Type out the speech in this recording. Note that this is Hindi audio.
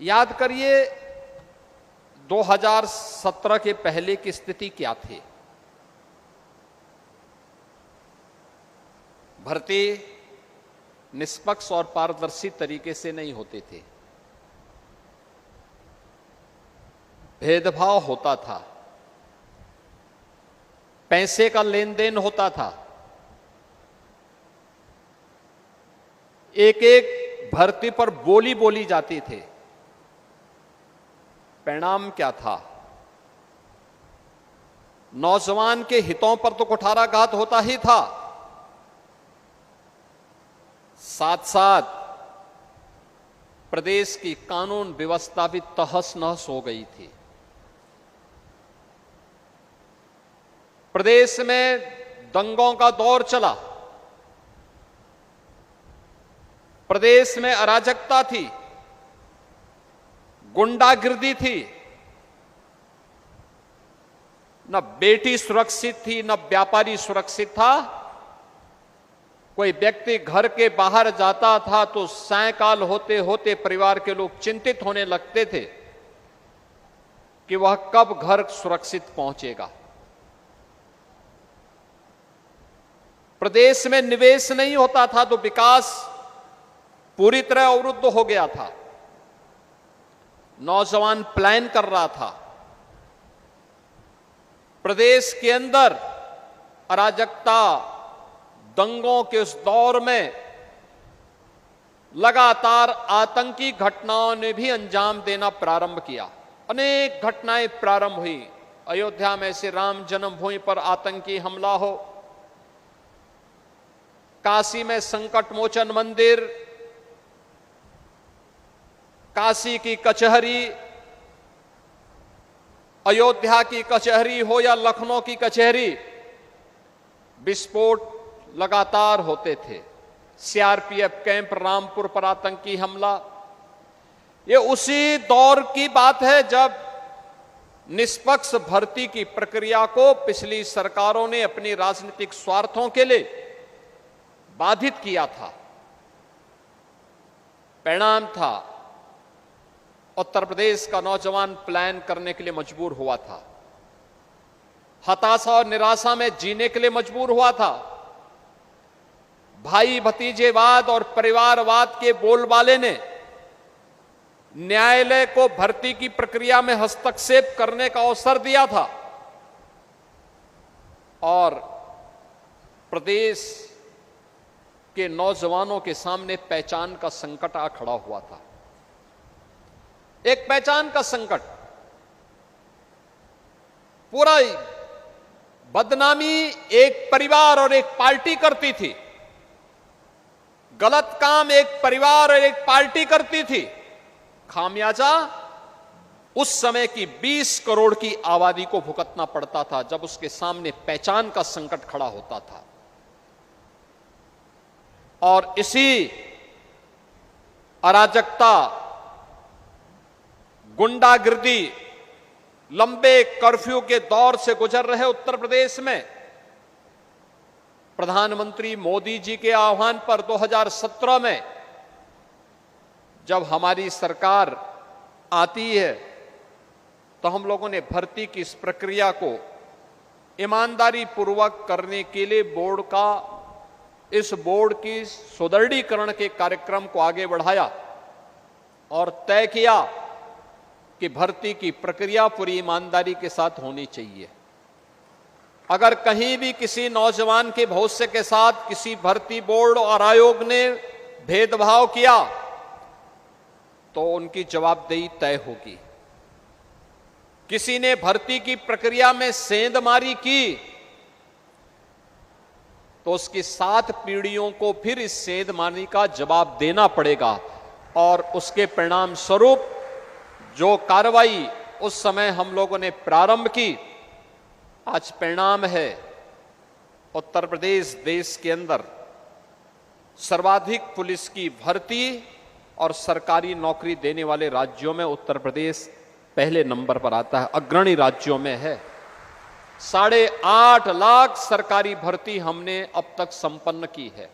याद करिए 2017 के पहले की स्थिति क्या थी। भर्ती निष्पक्ष और पारदर्शी तरीके से नहीं होते थे, भेदभाव होता था, पैसे का लेन देन होता था, एक एक भर्ती पर बोली बोली जाती थी। परिणाम क्या था? नौजवान के हितों पर तो कुठाराघात होता ही था, साथ साथ प्रदेश की कानून व्यवस्था भी तहस नहस हो गई थी। प्रदेश में दंगों का दौर चला, प्रदेश में अराजकता थी, गुंडागिर्दी थी, न बेटी सुरक्षित थी, न व्यापारी सुरक्षित था। कोई व्यक्ति घर के बाहर जाता था तो सायंकाल होते होते परिवार के लोग चिंतित होने लगते थे कि वह कब घर सुरक्षित पहुंचेगा। प्रदेश में निवेश नहीं होता था तो विकास पूरी तरह अवरुद्ध हो गया था। नौजवान प्लान कर रहा था। प्रदेश के अंदर अराजकता, दंगों के उस दौर में लगातार आतंकी घटनाओं ने भी अंजाम देना प्रारंभ किया। अनेक घटनाएं प्रारंभ हुई। अयोध्या में श्री राम जन्मभूमि पर आतंकी हमला हो, काशी में संकट मोचन मंदिर, काशी की कचहरी, अयोध्या की कचहरी हो या लखनऊ की कचहरी, विस्फोट लगातार होते थे। सीआरपीएफ कैंप रामपुर पर आतंकी हमला, ये उसी दौर की बात है जब निष्पक्ष भर्ती की प्रक्रिया को पिछली सरकारों ने अपनी राजनीतिक स्वार्थों के लिए बाधित किया था। परिणाम था उत्तर प्रदेश का नौजवान प्लान करने के लिए मजबूर हुआ था, हताशा और निराशा में जीने के लिए मजबूर हुआ था। भाई भतीजेवाद और परिवारवाद के बोलबाले ने न्यायालय को भर्ती की प्रक्रिया में हस्तक्षेप करने का अवसर दिया था और प्रदेश के नौजवानों के सामने पहचान का संकट आ खड़ा हुआ था। एक पहचान का संकट, पूरा बदनामी एक परिवार और एक पार्टी करती थी, गलत काम एक परिवार और एक पार्टी करती थी। खामियाजा उस समय की 20 करोड़ की आबादी को भुगतना पड़ता था जब उसके सामने पहचान का संकट खड़ा होता था। और इसी अराजकता, गुंडागिर्दी, लंबे कर्फ्यू के दौर से गुजर रहे उत्तर प्रदेश में प्रधानमंत्री मोदी जी के आह्वान पर 2017 में जब हमारी सरकार आती है तो हम लोगों ने भर्ती की इस प्रक्रिया को ईमानदारी पूर्वक करने के लिए इस बोर्ड की सुदृढ़ीकरण के कार्यक्रम को आगे बढ़ाया और तय किया कि भर्ती की प्रक्रिया पूरी ईमानदारी के साथ होनी चाहिए। अगर कहीं भी किसी नौजवान के भविष्य के साथ किसी भर्ती बोर्ड और आयोग ने भेदभाव किया तो उनकी जवाबदेही तय होगी। किसी ने भर्ती की प्रक्रिया में सेंधमारी की तो उसकी 7 पीढ़ियों को फिर इस सेंधमारी का जवाब देना पड़ेगा और उसके परिणाम स्वरूप जो कार्रवाई उस समय हम लोगों ने प्रारंभ की, आज परिणाम है उत्तर प्रदेश देश के अंदर सर्वाधिक पुलिस की भर्ती और सरकारी नौकरी देने वाले राज्यों में उत्तर प्रदेश पहले नंबर पर आता है, अग्रणी राज्यों में है। 8.5 लाख सरकारी भर्ती हमने अब तक संपन्न की है।